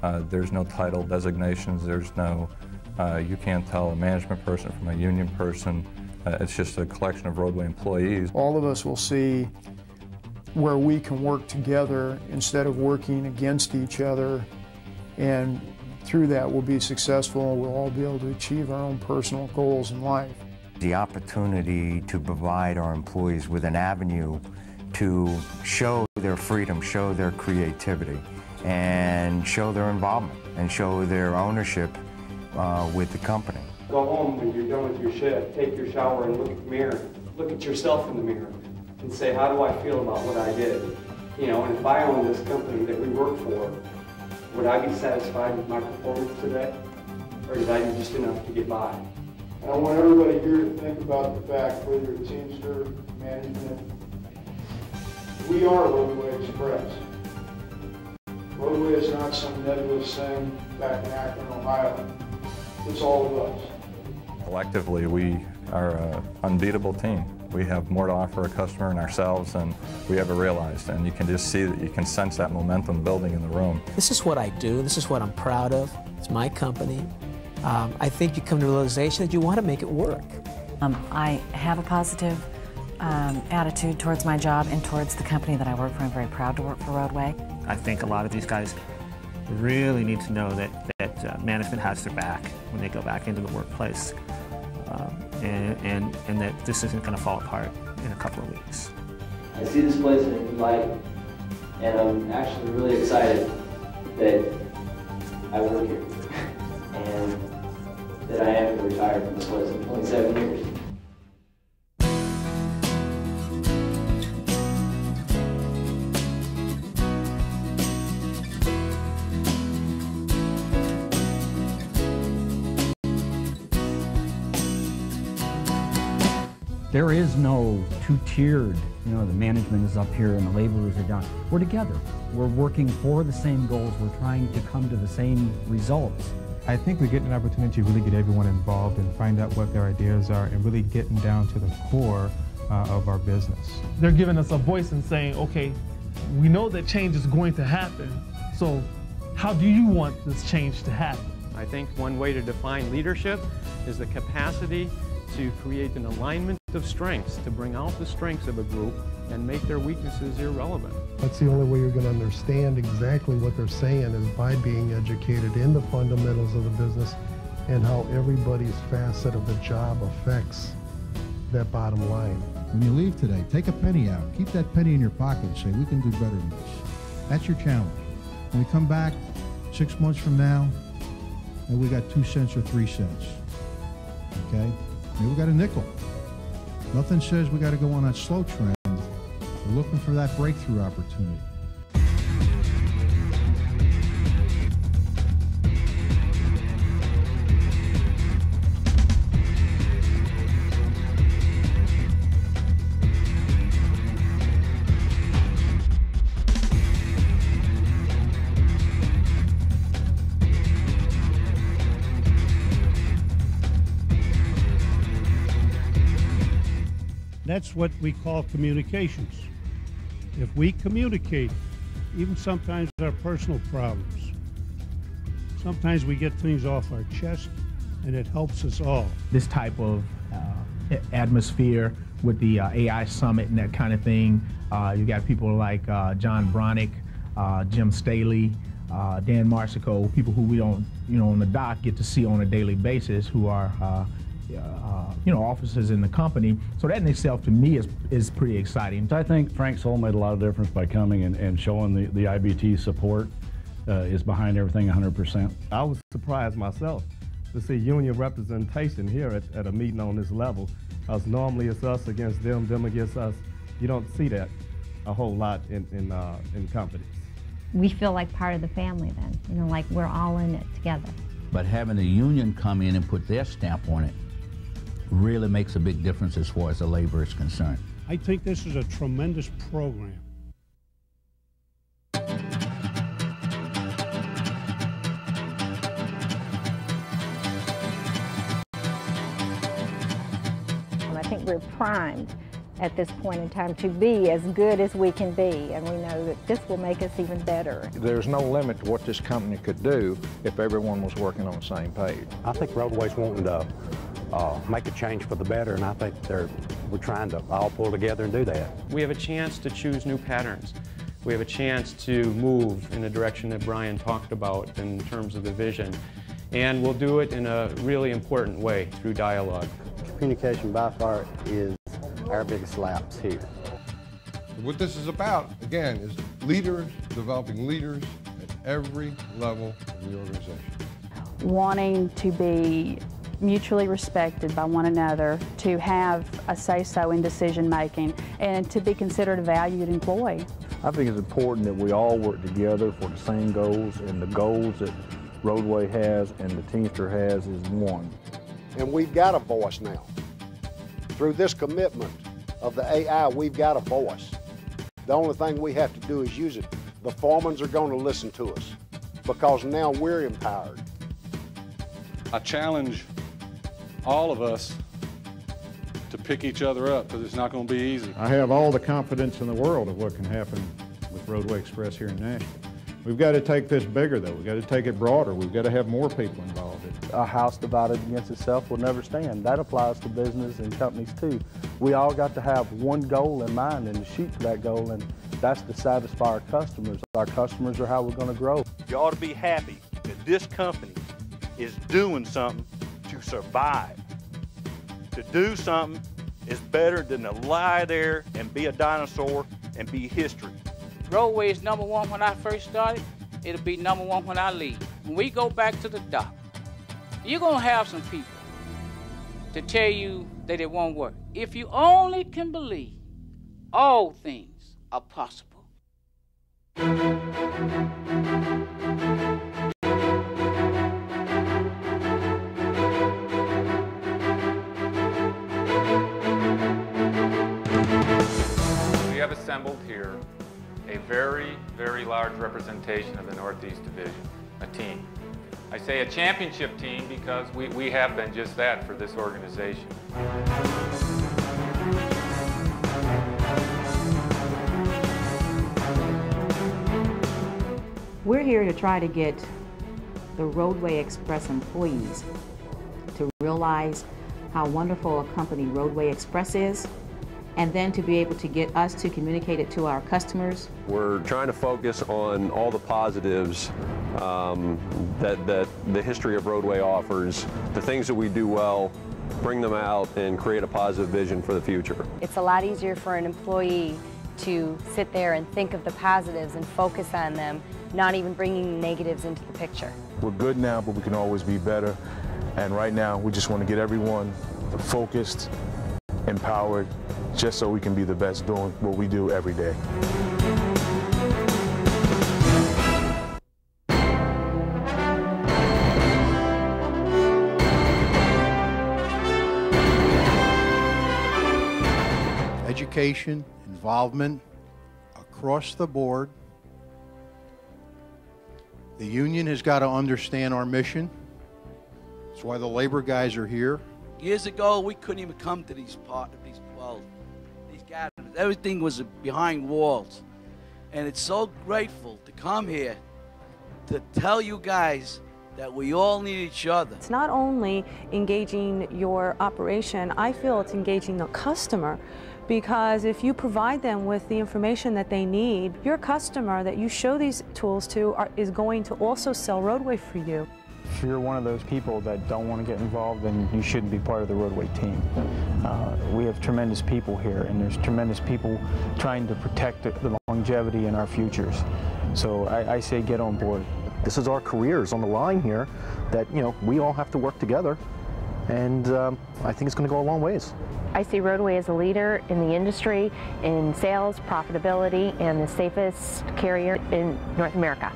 There's no title designations, there's no, you can't tell a management person from a union person. It's just a collection of roadway employees. All of us will see where we can work together instead of working against each other, and through that we'll be successful. We'll all be able to achieve our own personal goals in life. The opportunity to provide our employees with an avenue to show their freedom, show their creativity, and show their involvement, and show their ownership with the company. Go home when you're done with your shift, take your shower and look at the mirror. Look at yourself in the mirror and say, how do I feel about what I did? You know, and if I owned this company that we work for, would I be satisfied with my performance today? Or did I do just enough to get by? And I want everybody here to think about the fact, whether you're Teamster, management, we are Roadway Express. Roadway is not some nebulous thing back in Akron, Ohio. It's all of us. Collectively, we are an unbeatable team. We have more to offer a customer and ourselves than we ever realized, and you can just see that, you can sense that momentum building in the room. This is what I do, this is what I'm proud of, it's my company. I think you come to the realization that you want to make it work. I have a positive attitude towards my job and towards the company that I work for. I'm very proud to work for Roadway. I think a lot of these guys really need to know that management has their back when they go back into the workplace, and that this isn't going to fall apart in a couple of weeks. I see this place in a new light, and I'm actually really excited that I work here and that I am retired from this place in 27 years. There is no two-tiered, you know, the management is up here and the laborers are down. We're together. We're working for the same goals. We're trying to come to the same results. I think we get an opportunity to really get everyone involved and find out what their ideas are and really getting down to the core of our business. They're giving us a voice and saying, okay, we know that change is going to happen, so how do you want this change to happen? I think one way to define leadership is the capacity to create an alignment of strengths, to bring out the strengths of a group and make their weaknesses irrelevant. That's the only way you're going to understand exactly what they're saying, is by being educated in the fundamentals of the business and how everybody's facet of the job affects that bottom line. When you leave today, take a penny out. Keep that penny in your pocket and say, we can do better than this. That's your challenge. When we come back 6 months from now, and we got 2 cents or 3 cents, okay? Maybe we got a nickel. Nothing says we got to go on that slow trend. We're looking for that breakthrough opportunity. That's what we call communications. If we communicate, even sometimes our personal problems, sometimes we get things off our chest and it helps us all. This type of atmosphere with the AI Summit and that kind of thing, you got people like John Bronick, Jim Staley, Dan Marsico, people who we don't, on the dock get to see on a daily basis, who are officers in the company. So that in itself, to me, is pretty exciting. I think Frank Soul made a lot of difference by coming and showing the IBT support is behind everything 100%. I was surprised myself to see union representation here at a meeting on this level. Because normally it's us against them, them against us. You don't see that a whole lot in companies. We feel like part of the family then, like we're all in it together. But having the union come in and put their stamp on it really makes a big difference as far as the labor is concerned. I think this is a tremendous program. I think we're primed at this point in time to be as good as we can be, and we know that this will make us even better. There's no limit to what this company could do if everyone was working on the same page. I think Roadway's wanting to make a change for the better, and I think we're trying to all pull together and do that. We have a chance to choose new patterns. We have a chance to move in the direction that Brian talked about in terms of the vision. And we'll do it in a really important way through dialogue. Communication by far is our biggest lapse here. What this is about, again, is leaders, developing leaders at every level of the organization. Wanting to be mutually respected by one another, to have a say-so in decision making, and to be considered a valued employee. I think it's important that we all work together for the same goals, and the goals that Roadway has and the Teamster has is one. And we've got a voice now. Through this commitment of the AI, we've got a voice. The only thing we have to do is use it. The foremans are going to listen to us because now we're empowered. I challenge all of us to pick each other up because it's not going to be easy. I have all the confidence in the world of what can happen with Roadway Express here in Nashville. We've got to take this bigger, though. We've got to take it broader. We've got to have more people involved. A house divided against itself will never stand. That applies to business and companies, too. We all got to have one goal in mind and to shoot for that goal, and that's to satisfy our customers. Our customers are how we're going to grow. You ought to be happy that this company is doing something to survive. To do something is better than to lie there and be a dinosaur and be history. Roadway is #1 when I first started. It'll be #1 when I leave. When we go back to the dock, you're going to have some people to tell you that it won't work. If you only can believe, all things are possible. We have assembled here a very, very large representation of the Northeast Division, a team. I say a championship team because we have been just that for this organization. We're here to try to get the Roadway Express employees to realize how wonderful a company Roadway Express is, and then to be able to get us to communicate it to our customers. We're trying to focus on all the positives that the history of Roadway offers, the things that we do well, bring them out and create a positive vision for the future. It's a lot easier for an employee to sit there and think of the positives and focus on them, not even bringing negatives into the picture. We're good now, but we can always be better. And right now, we just want to get everyone focused, empowered, just so we can be the best doing what we do every day. Education, involvement across the board. The union has got to understand our mission. That's why the labor guys are here. Years ago, we couldn't even come to these gatherings. Everything was behind walls. And it's so grateful to come here to tell you guys that we all need each other. It's not only engaging your operation, I feel it's engaging the customer, because if you provide them with the information that they need, your customer that you show these tools to is going to also sell Roadway for you. If you're one of those people that don't want to get involved, then you shouldn't be part of the Roadway team. We have tremendous people here, and there's tremendous people trying to protect the longevity in our futures. So I say get on board. This is our careers on the line here that, we all have to work together, and I think it's going to go a long ways. I see Roadway as a leader in the industry in sales, profitability, and the safest carrier in North America.